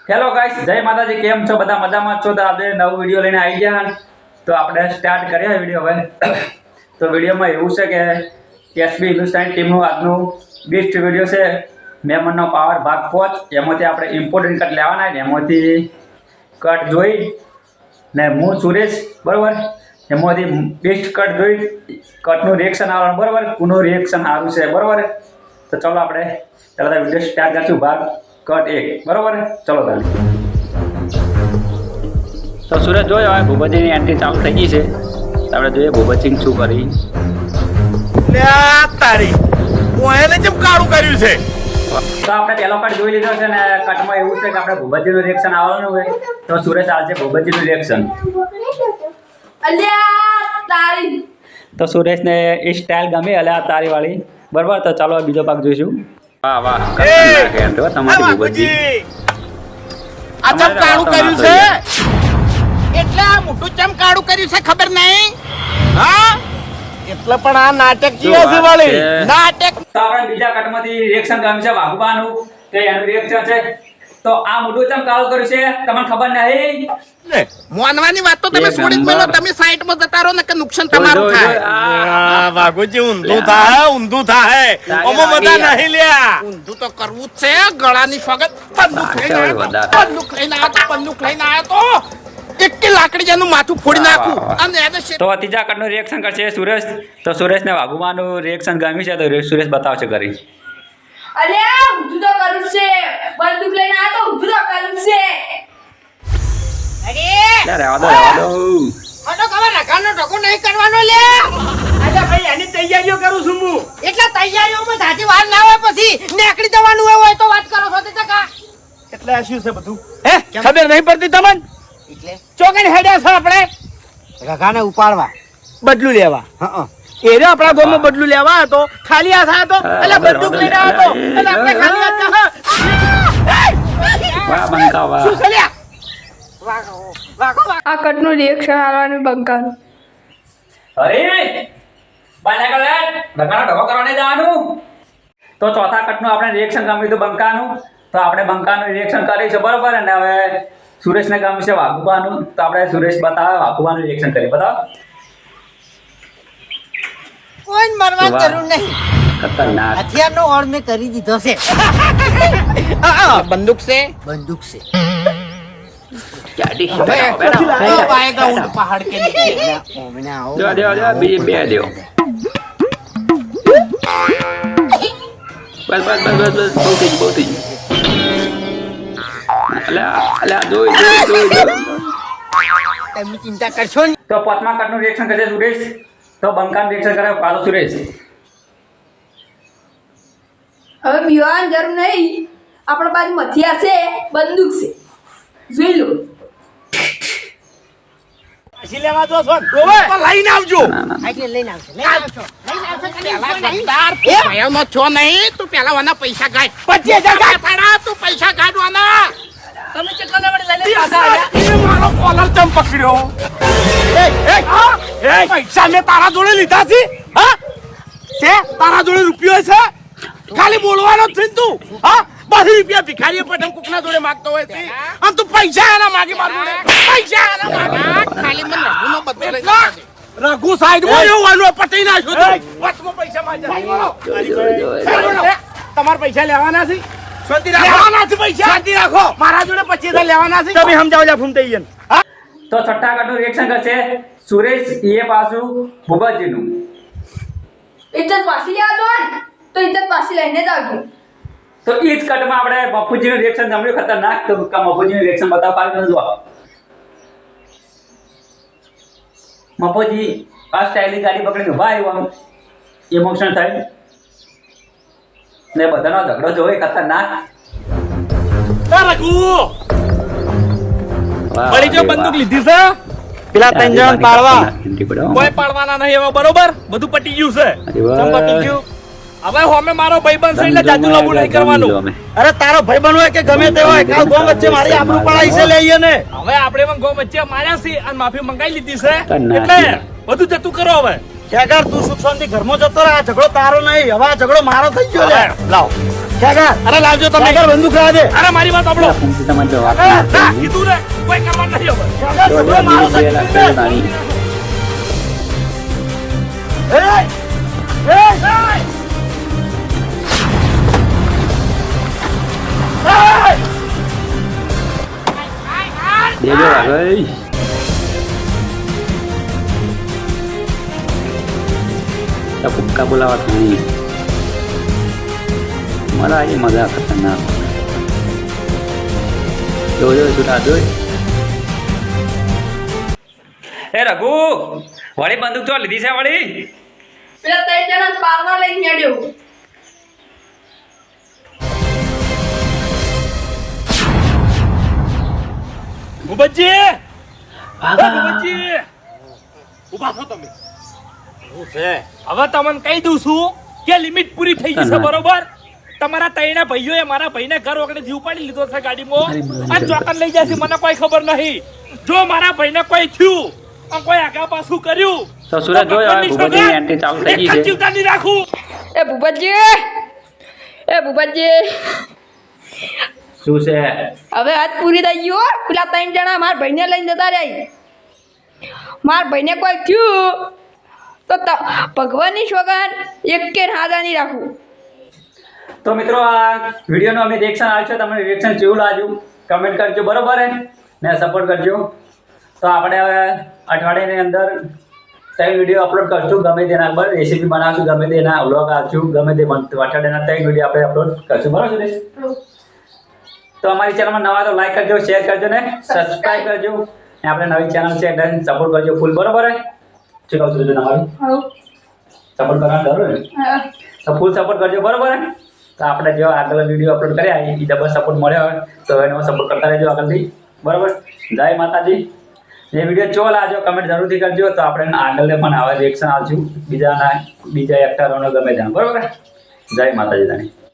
Hello guys, જય માતાજી. કેમ છો બધા? મજામાં છો? તો આપણે નવો વિડીયો લઈને આવી ગયા. તો આપણે સ્ટાર્ટ કરીએ વિડીયો હવે. તો વિડીયોમાં એવું છે કે એસબી હિન્દુસ્તાન ટીમનું આજનું બેસ્ટ વિડીયો છે, મહેમાનનો પાવર ભાગ 5. એમાંથી આપણે ઇમ્પોર્ટન્ટ કટ લેવાના ને એમાંથી કટ જોઈ ને હું સુરેશ બરાબર એમાંથી બેસ્ટ કટ જોઈ કટનું રિએક્શન આવવાનું બરાબર, કોનું રિએક્શન સારું છે બરાબર. તો ચલો આપણે પહેલાં વિડીયો સ્ટાર્ટ કરીશું ભાગ કટ 1 બરાબર. ચલો તાલી. તો સુરેશ જોયો હવે ભૂપતજીની એન્ટ્રી ચાલુ થઈ ગઈ છે. આપણે જોઈએ ભૂપતસિંહ શું કરી. તારી હું એને જેમ કાળું કર્યું છે. તો આપણે પહેલો કટ જોઈ લીધો છે ને કટમાં એવું છે કે આપણે ભૂપતજીનું રિએક્શન આવવાનું હોય. તો સુરેશ આવશે ભૂપતજીનું રિએક્શન. તો સુરેશને એ સ્ટાઇલ ગમી અલ્યા તારી વાળી બરાબર. તો ચાલો બીજો ભાગ જોઈશું. વાહ વાહ, તમારી ભૂપતજી આ ચમ કાળું કર્યું છે એટલે આ મોટું ચમ કાળું કર્યું છે ખબર નહીં. હા એટલે પણ આ નાટક છે વાળી નાટક. તો આપણે બીજા કટમાંથી રિએક્શન ગમ્યું છે વાઘુબાનું, તે એનું રિએક્શન છે. તો આ મોટું ચમ કાળું કર્યું છે તમને ખબર નહીં. મોનવાની વાત તો તમે છોડી જ મેલો. તમે સાઈડમાં જતા રહો ને કે નુકસાન તમારું થાય. વાઘુજી ઊંધું થાય ઓમો મજા નહીં લ્યા. ઊંધું તો કરવું જ છે. ગળાની ફગત બંદૂક લઈને આવ્યો તો એક લાકડી જેનું માથું ફોડી નાખું અને એને તો ત્રીજા કટનું રિએક્શન કરશે સુરેશ. તો સુરેશને વાઘુબાનું રિએક્શન ગમ્યું છે તો સુરેશ બતાવશે કરી. અરે ઊંધું તો કરું છે, બંદૂક લઈને આ તો ઊંધું તો કરું છે. લે રહેવા દો અટો કવા રકાનો ટકો નહીં કરવાનો લે. અરે ભાઈ એની તૈયારીઓ કરું છું હું. એટલે તૈયારીઓમાં ધાતી વાર ના હોય પછી નેકડી જવાનું હોય તો વાત કરો છો તે ટકા. એટલે આ શું છે બધું હે ખબર નહીં પડતી તમને. એટલે ચોકન હેડ્યા છો આપણે રકાને ઉપાડવા બદલું લેવા. હા એરે આપણા ગામમાં બદલું લેવા હતો, ખાલી હાથ હતો એટલે બંદૂક લઈને આવ્યો હતો એટલે આપણે ખાલી હાથ વાહ બંકા વાહ. શું ચાલ્યા આ કટનું રિએક્શન આવવાનું બંકાનું. અરે બાય કર લે બંકાનો ઢગો કરવા નહીં જવાનું. તો ચોથા કટનું આપણે રિએક્શન ગમ્યું હતું બંકાનું. તો આપણે બંકાનું રિએક્શન કરીશું બરાબર. અને હવે સુરેશને ગમ્યું છે વાઘુબાનું. તો આપણે સુરેશ બતાવે વાઘુબાનું રિએક્શન કરી બતાવો. કોઈ મરવા જરૂર નહીં. ખતરનાક હથિયારનો ઓર્ડ મેં કરી દીધો છે. બંદૂક છે બંદૂક છે. ક્યાંથી આएगा ऊंट पहाड़ के नीचे. ઓમને આવો. જો બીજી બે દેવો. બસ બહુ થઈ ગયું. અલ્યા જોઈ. તમે ચિંતા કરશો ને. તો પાંચમા કટનું રિએક્શન કરશે સુરેશ. તો બંકાનું રિએક્શન કરે પાછો સુરેશ. હવે બીવાની જરૂર નહીં. આપણા બાજુ હથિયાર છે, બંદૂક છે, જોઈ લો. પછી લેવા દો છો તો લઈને આવજો. એટલે લઈને આવશે. લઈને આવશો. ભયાનો છો નહીં તું પેલા વાના પૈસા ગાય 25,000 ગાય ફાડા તું પૈસા ગાડવાના. તમે કેટલા લેવડે લઈને પાછા આવ્યા? એ મારો કોલર ચમ પકડ્યો. એ પૈસા મેં તારા જોડે લીધા છે. હા છે તારા જોડે રૂપિયો છે ખાલી બોલવાનો જ છે તું. હા 20 રૂપિયા ભિખારી પટમ કુકના જોડે માંગતો હોય છે અને તું પૈસા એના માગી મારું પૈસા એના માગા ખાલી મને રઘુનો બદલો લઈ રઘુ સાઈડ માં રહેવાનું પટી નાખ્યો તો વચમાં પૈસા માંગ્યા. તમાર પૈસા લેવાના છે શાંતિ રાખો. લેવાના છે પૈસા શાંતિ રાખો. મારા જોડે 25,000 લેવાના છે તમે સમજાવ જા ફૂમતે ઈયન. તો છઠ્ઠા કટનું રિએક્શન કરશે સુરેશ. એ પાછું ભૂપતજીનું. ઇજ્જત પાછી લેવા દો ને તો ઇજ્જત પાછી લઈને જ આવજો. તો એ જ કટમાં આપણે મફુજીનું રિએક્શન જમ્યું ખતરનાક. તો મફુજીનું રિએક્શન બતાવો પાડી જો. મફુજી આ સ્ટાઇલની ગાડી પકડીને ઉભા આવ્યો ઇમોશનલ થાય ને બધાનો ઝઘડો જોવે ખતરનાક. રઘુ પડી જો બંદૂક લીધી છે પેલા ત્રણ જણ પાડવા કોઈ પાડવાના નહીં હવે બરોબર બધું પટી ગયું છે. પટી ગયું હવે હોમે મારો ભાઈબંધ છે એટલે જાજુ લાબુ નહીં કરવાનું. અરે તારો ભાઈબંધ હોય કે ગમે તે હોય કાલ ગોમ વચ્ચે મારી આબરૂ પડાઈ છે લઈએ ને. હવે આપણે પણ ગોમ વચ્ચે માર્યા છે અને માફી મંગાઈ લીધી છે એટલે બધું જતું કરો. હવે ક્યાં તું સુખ શાંતિ ઘરમાં જતો રહે. આ ઝઘડો તારો નહીં હવે આ ઝઘડો મારો થઈ ગયો. લાવ અરે લાવજો તમે બંદૂક લાવજે. અરે મારી વાત સાંભળો. પૂછી તમારે જવાબ ના કીધું ને કોઈ કામ નથી હવે. તો છોકરો મારો બે લાખ સાચી રૂપિયા નાની. દેજો ભાઈ. તો ભૂક્કા બોલાવા નહીં. મારા આજે મજા ખતરનાક. જોજો છૂટા જોઈ. એ રઘુ વળી બંદૂક તો લીધી છે વળી. પેલા 3 જણા પારવા લઈને હેડ્યો. ભૂપતજી ભૂપતજી ઉભા થો તમે. શું છે હવે તમને કહી દઉં છું કે લિમિટ પૂરી થઈ ગઈ છે બરોબર. તમારા ત્રણે ભાઈઓએ મારા ભાઈને ઘર વગડેથી ઉપાડી લીધો છે ગાડીમાં અને ચોકન લઈ જાય છે મને કોઈ ખબર નહીં. જો મારા ભાઈને કોઈ થયું અને કોઈ આગા પાછું કર્યું તો સુરત જોઈ હવે ભૂપતની એન્ટ્રી ચાલુ થઈ ગઈ છે. ચિંતા નહીં રાખું. એ ભૂપતજી શું છે હવે આજ પૂરી થઈ ગઈ હો. પેલા 3 જણા મારા ભાઈને લઈને જતા રહ્યા. મારા ભાઈને કોઈ થયું તો ભગવાનની સોગંદ એક કે હાજા નહીં રાખવું. તો મિત્રો આ વિડીયોનું અમે રિએક્શન આવશે. તમને રિએક્શન કેવું લાગ્યું કમેન્ટ કરજો બરોબર હે ને સપોર્ટ કરજો. તો આપણે હવે અઠવાડિયાની અંદર 3 વિડીયો અપલોડ કરશું. ગમે તેના પર રેસીપી બનાવશું, ગમે તેના વ્લોગ આવશું, ગમે તે અઠવાડિયાના 3 વિડીયો આપણે અપલોડ કરશું બરોબર છે. તો અમારી ચેનલમાં નવા તો લાઈક કરજો, શેર કરજો ને સબસ્ક્રાઇબ કરજો. ને આપણે નવી ચેનલ છે એટલે સપોર્ટ કરજો ફૂલ બરોબર હે. શું કહું છું તમારું સપોર્ટ કરવાનું જરૂર ને તો ફૂલ સપોર્ટ કરજો બરોબર હે. તો આપણે જો આગળ વિડીયો અપલોડ કર્યા એ ડબલ સપોર્ટ મળ્યો હોય તો એનો સપોર્ટ કરતા રહેજો આગળથી બરોબર. જય માતાજી. એ વિડીયો ચો લાજો કમેન્ટ જરૂરથી કરજો. તો આપણે આગળ પણ આવા રિએક્શન આવશું બીજા એક્ટરોનો ગમે ત્યાં બરોબર. જય માતાજી.